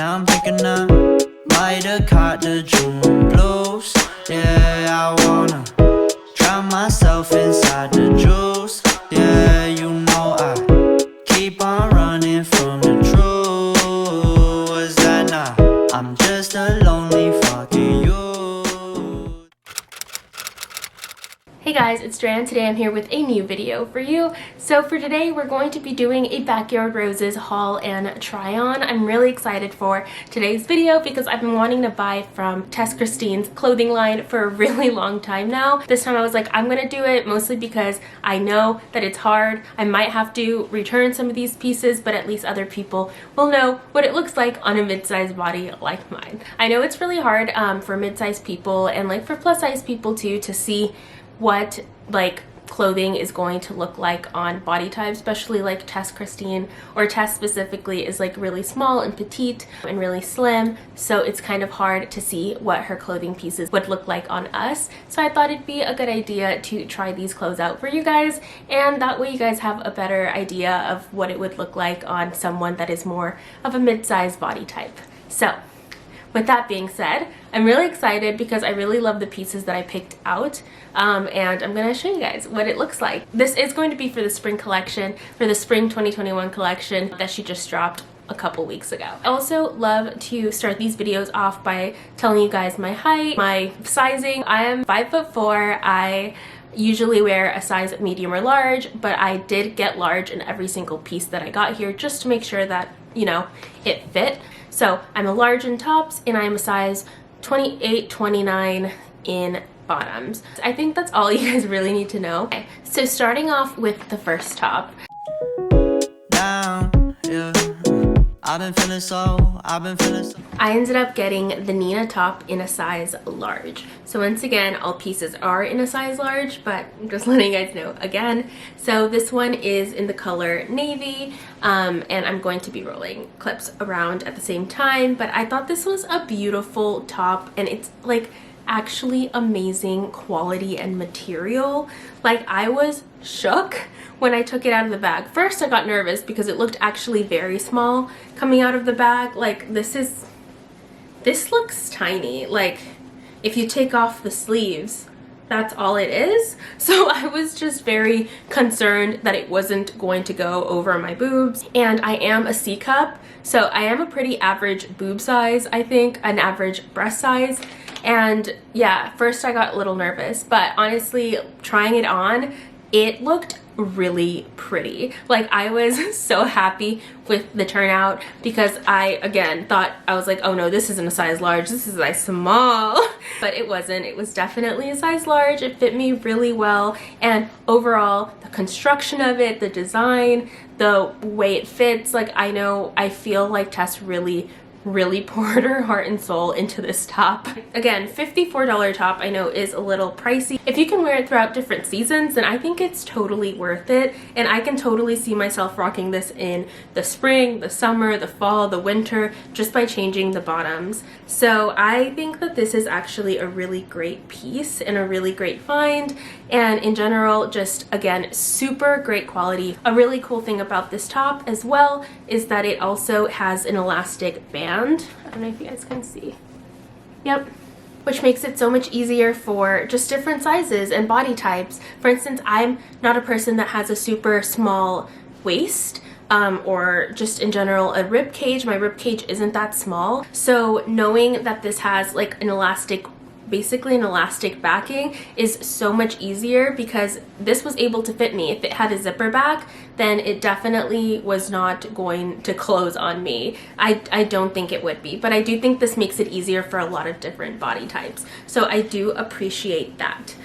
I'm picking up by the caught the June blues. Yeah, I wanna drown myself inside the juice. Yeah, you know I keep on running from the truth. Was that not? I'm just a lonely fucking you. Hey guys, it's Drea and today I'm here with a new video for you. So for today we're going to be doing a Backyard Roses haul and try on. I'm really excited for today's video because I've been wanting to buy from Tess Christine's clothing line for a really long time now. This time I was like, I'm gonna do it mostly because I know that it's hard. I might have to return some of these pieces, but at least other people will know what it looks like on a mid-sized body like mine. I know it's really hard for mid-sized people and like for plus-size people too to see what like clothing is going to look like on body type, especially like Tess Christine, or Tess specifically is like really small and petite and really slim, so it's kind of hard to see what her clothing pieces would look like on us. So I thought it'd be a good idea to try these clothes out for you guys, and that way you guys have a better idea of what it would look like on someone that is more of a mid-sized body type. So with that being said, I'm really excited because I really love the pieces that I picked out, and I'm gonna show you guys what it looks like. This is going to be for the spring collection, for the spring 2021 collection that she just dropped a couple weeks ago. I also love to start these videos off by telling you guys my height, my sizing. I am 5'4". I usually wear a size medium or large, but I did get large in every single piece that I got here just to make sure that, you know, it fit. So I'm a large in tops and I'm a size 28, 29 in bottoms. I think that's all you guys really need to know. Okay, so starting off with the first top. Down, yeah. I've been feeling so. I ended up getting the Nina top in a size large. So once again, all pieces are in a size large, but I'm just letting you guys know again. So this one is in the color navy, and I'm going to be rolling clips around at the same time, but I thought this was a beautiful top, and it's like actually amazing quality and material. Like, I was shook when I took it out of the bag. First I got nervous because it looked actually very small coming out of the bag. Like, this looks tiny. Like, if you take off the sleeves, that's all it is. So I was just very concerned that it wasn't going to go over my boobs. And I am a C cup, so I am a pretty average boob size, I think, an average breast size. And yeah, first I got a little nervous, but honestly, trying it on, it looked really pretty. Like, I was so happy with the turnout because I, again, thought, I was like, oh no, this isn't a size large, this is a size small. But it wasn't. It was definitely a size large. It fit me really well, and overall, the construction of it, the design, the way it fits, like, I feel like Tess really poured her heart and soul into this top. Again, $54 top I know is a little pricey. If you can wear it throughout different seasons, then I think it's totally worth it, and I can totally see myself rocking this in the spring, the summer, the fall, the winter, just by changing the bottoms. So I think that this is actually a really great piece and a really great find, and in general, just again, super great quality. A really cool thing about this top as well is that it also has an elastic band. I don't know if you guys can see. Yep. Which makes it so much easier for just different sizes and body types. For instance, I'm not a person that has a super small waist, or just in general a rib cage. My rib cage isn't that small. So knowing that this has like an elastic, basically an elastic backing, is so much easier because this was able to fit me. If it had a zipper back, then it definitely was not going to close on me. I don't think it would be, but I do think this makes it easier for a lot of different body types. So I do appreciate that.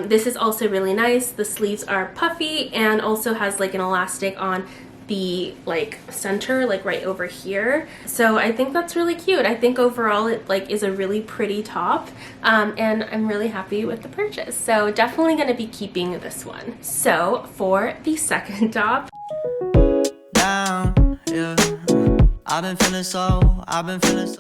This is also really nice. The sleeves are puffy and also has like an elastic on the like center, like right over here. So I think that's really cute. I think overall it like is a really pretty top, and I'm really happy with the purchase. So definitely gonna be keeping this one. So for the second top, Down, yeah. I've been feeling so.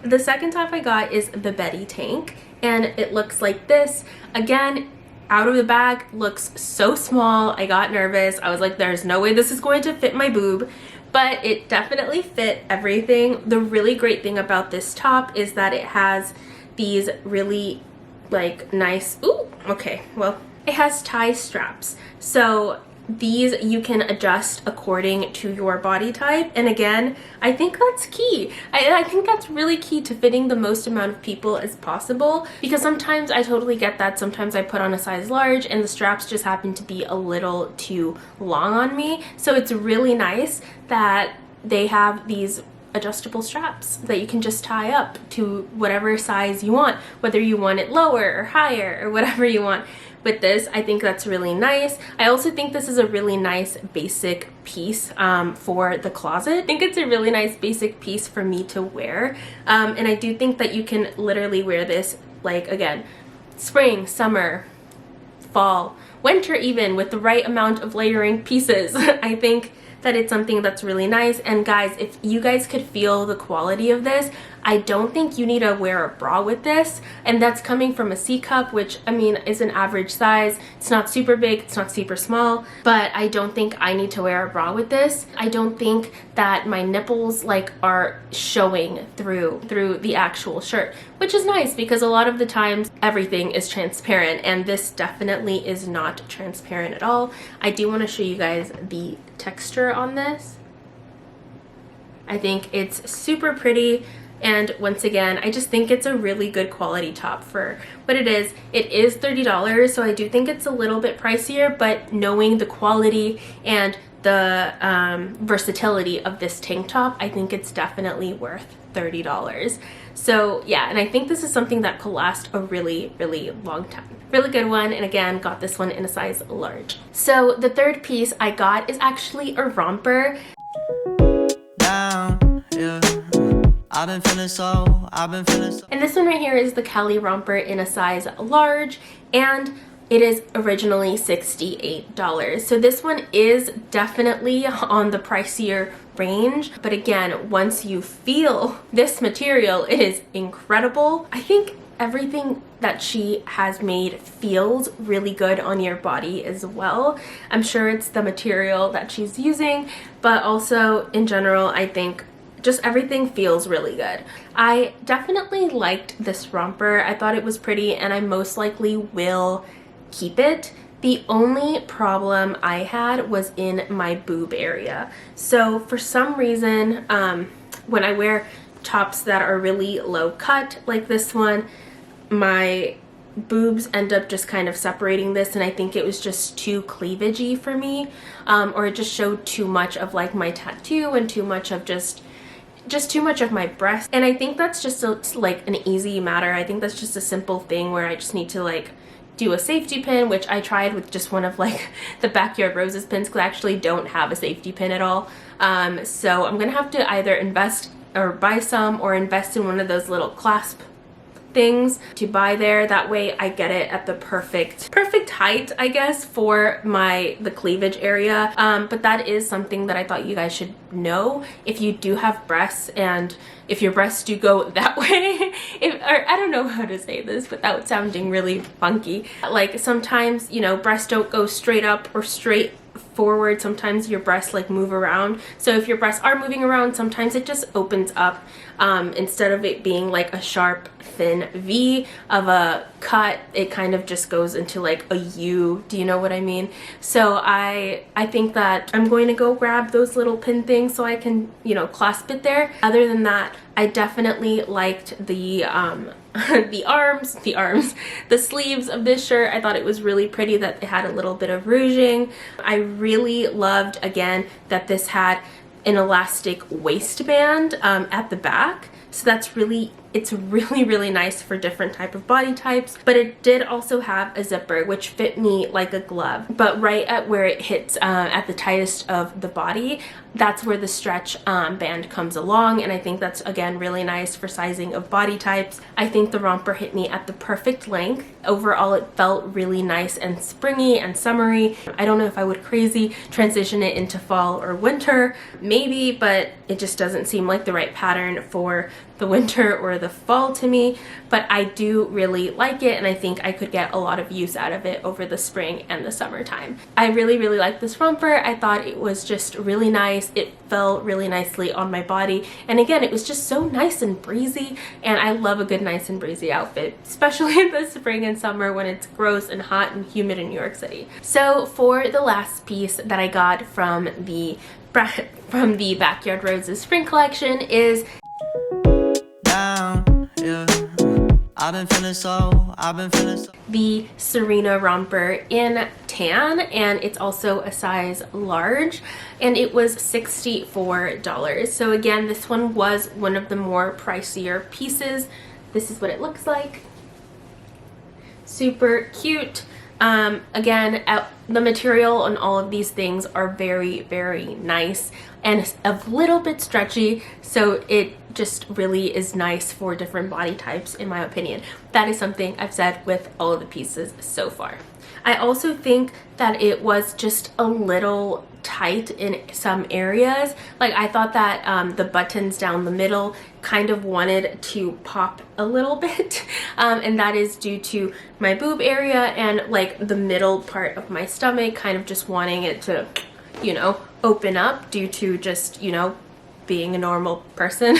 The second top I got is the Betty tank, and it looks like this. Again, out of the bag, looks so small. I got nervous. I was like, there's no way this is going to fit my boob, but it definitely fit everything. The really great thing about this top is that it has these really like nice, ooh, okay, well, it has tie straps. So these you can adjust according to your body type, and again, I think that's key. I think that's really key to fitting the most amount of people as possible, because sometimes I totally get that sometimes I put on a size large and the straps just happen to be a little too long on me. So it's really nice that they have these adjustable straps that you can just tie up to whatever size you want, whether you want it lower or higher or whatever you want. With this, I think that's really nice. I also think this is a really nice basic piece for the closet. I think it's a really nice basic piece for me to wear, and I do think that you can literally wear this like, again, spring, summer, fall, winter, even with the right amount of layering pieces. I think that it's something that's really nice. And guys, if you guys could feel the quality of this, I don't think you need to wear a bra with this, and that's coming from a C cup, which I mean is an average size. It's not super big, it's not super small, but I don't think I need to wear a bra with this. I don't think that my nipples like are showing through the actual shirt, which is nice because a lot of the times everything is transparent, and this definitely is not transparent at all. I do want to show you guys the texture on this. I think it's super pretty. And once again, I just think it's a really good quality top for what it is. It is $30, so I do think it's a little bit pricier, but knowing the quality and the versatility of this tank top, I think it's definitely worth $30. So yeah, and I think this is something that could last a really, really long time. Really good one, and again, got this one in a size large. So the third piece I got is actually a romper. Down, yeah. I've been feeling so. And this one right here is the Cali Romper in a size large, and it is originally $68. So this one is definitely on the pricier range, but again, once you feel this material, it is incredible. I think everything that she has made feels really good on your body as well. I'm sure it's the material that she's using, but also in general, I think just everything feels really good. I definitely liked this romper. I thought it was pretty, and I most likely will keep it. The only problem I had was in my boob area. So for some reason, when I wear tops that are really low cut like this one, my boobs end up just kind of separating this, and I think it was just too cleavagey for me, or it just showed too much of like my tattoo and too much of just too much of my breast. And I think that's just like an easy matter. I think that's just a simple thing where I just need to like do a safety pin, which I tried with just one of like the Backyard Roses pins, because I actually don't have a safety pin at all. So I'm gonna have to either invest or buy some, or invest in one of those little clasp things to buy there. That way I get it at the perfect height, I guess, for the cleavage area. But that is something that I thought you guys should know if you do have breasts, and if your breasts do go that way, or I don't know how to say this without sounding really funky. Like sometimes, you know, breasts don't go straight up or straight forward. Sometimes your breasts like move around. So if your breasts are moving around, sometimes it just opens up, instead of it being like a sharp thin V of a cut, it kind of just goes into like a U. Do you know what I mean? So I think that I'm going to go grab those little pin things so I can, you know, clasp it there. Other than that, I definitely liked the the sleeves of this shirt. I thought it was really pretty that it had a little bit of ruching. I really loved, again, that this had an elastic waistband at the back. So that's really, it's really, really nice for different type of body types. But it did also have a zipper, which fit me like a glove. But right at where it hits at the tightest of the body, that's where the stretch band comes along. And I think that's, again, really nice for sizing of body types. I think the romper hit me at the perfect length. Overall, it felt really nice and springy and summery. I don't know if I would crazy transition it into fall or winter, maybe, but it just doesn't seem like the right pattern for the winter or the fall to me, but I do really like it, and I think I could get a lot of use out of it over the spring and the summertime. I really like this romper. I thought it was just really nice. It fell really nicely on my body, and again, it was just so nice and breezy, and I love a good nice and breezy outfit, especially in the spring and summer when it's gross and hot and humid in New York City. So for the last piece that I got from the Backyard Roses spring collection is down, yeah. I've been feeling so the Serena Romper in tan, and it's also a size large, and it was $64. So again, this one was one of the more pricier pieces. This is what it looks like. Super cute. Again, the material on all of these things are very nice and a little bit stretchy, so it just really is nice for different body types, in my opinion. That is something I've said with all of the pieces so far. I also think that it was just a little tight in some areas. Like, I thought that the buttons down the middle kind of wanted to pop a little bit, and that is due to my boob area and like the middle part of my stomach kind of just wanting it to, you know, open up due to just, you know, being a normal person,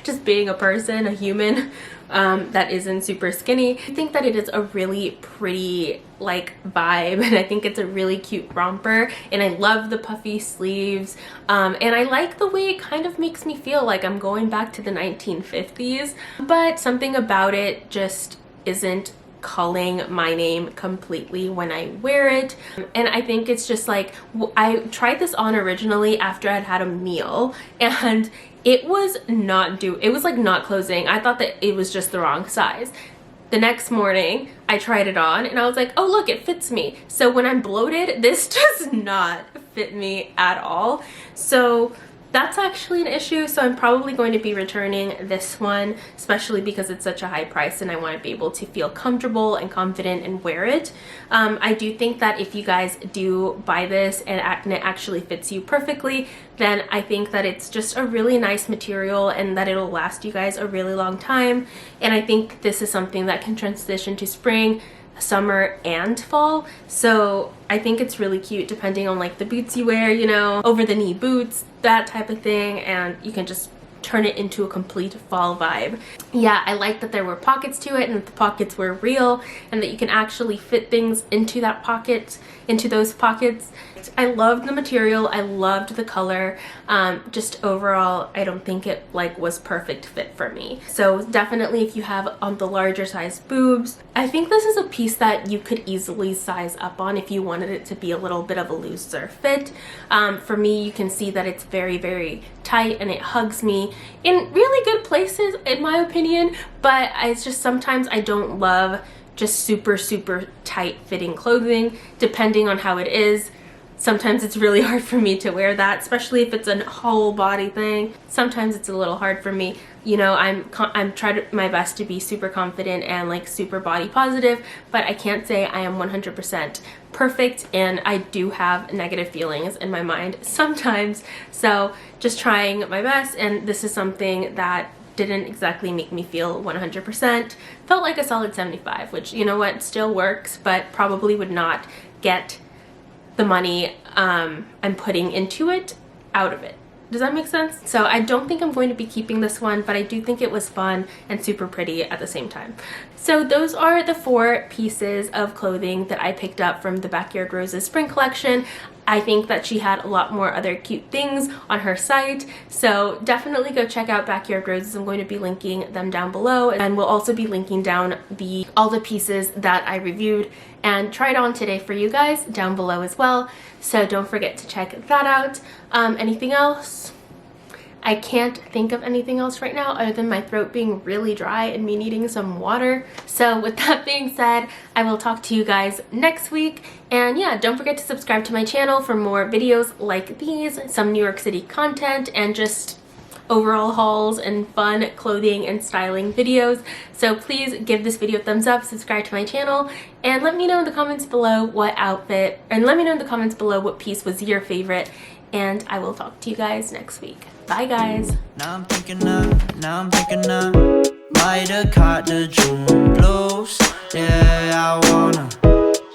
just being a person, a human that isn't super skinny. I think that it is a really pretty like vibe, and I think it's a really cute romper, and I love the puffy sleeves, and I like the way it kind of makes me feel like I'm going back to the 1950s, but something about it just isn't calling my name completely when I wear it. And I think it's just like, I tried this on originally after I'd had a meal, and it was like not closing. I thought that it was just the wrong size. The next morning I tried it on and I was like, oh look, it fits me. So when I'm bloated, this does not fit me at all. So that's actually an issue, so I'm probably going to be returning this one, especially because it's such a high price and I want to be able to feel comfortable and confident and wear it. I do think that if you guys do buy this and it actually fits you perfectly, then I think that it's just a really nice material and that it'll last you guys a really long time. And I think this is something that can transition to spring, summer, and fall. So I think it's really cute depending on like the boots you wear, you know, over the knee boots, that type of thing, and you can just turn it into a complete fall vibe. Yeah, I like that there were pockets to it and that the pockets were real and that you can actually fit things into that pocket, into those pockets. I loved the material, I loved the color. Just overall, I don't think it like was perfect fit for me. So definitely if you have on the larger size boobs, I think this is a piece that you could easily size up on if you wanted it to be a little bit of a looser fit. For me, you can see that it's very tight and it hugs me in really good places in my opinion, but it's just sometimes I don't love just super tight fitting clothing depending on how it is. Sometimes it's really hard for me to wear that, especially if it's a whole body thing. Sometimes it's a little hard for me. You know, I'm trying my best to be super confident and like super body positive, but I can't say I am 100% perfect, and I do have negative feelings in my mind sometimes. So just trying my best, and this is something that didn't exactly make me feel 100%. Felt like a solid 75, which, you know what, still works, but probably would not get the money I'm putting into it out of it. Does that make sense? So I don't think I'm going to be keeping this one, but I do think it was fun and super pretty at the same time. So those are the 4 pieces of clothing that I picked up from the Backyard Roses spring collection. I think that she had a lot more other cute things on her site, so definitely go check out Backyard Roses. I'm going to be linking them down below, and we'll also be linking down all the pieces that I reviewed and tried on today for you guys down below as well, so don't forget to check that out. Anything else? I can't think of anything else right now other than my throat being really dry and me needing some water. So with that being said, I will talk to you guys next week. And yeah, don't forget to subscribe to my channel for more videos like these, some New York City content, and just overall hauls and fun clothing and styling videos. So please give this video a thumbs up, subscribe to my channel, and let me know in the comments below what outfit, and let me know in the comments below what piece was your favorite and I will talk to you guys next week. Bye guys. Now I'm thinking might have caught the June blues. Yeah, I wanna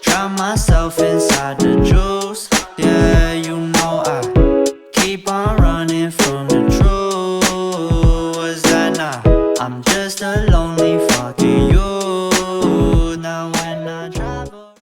drown myself inside the juice. Yeah, you know I keep on running from the truth. Was that not? I'm just a lonely fucking you.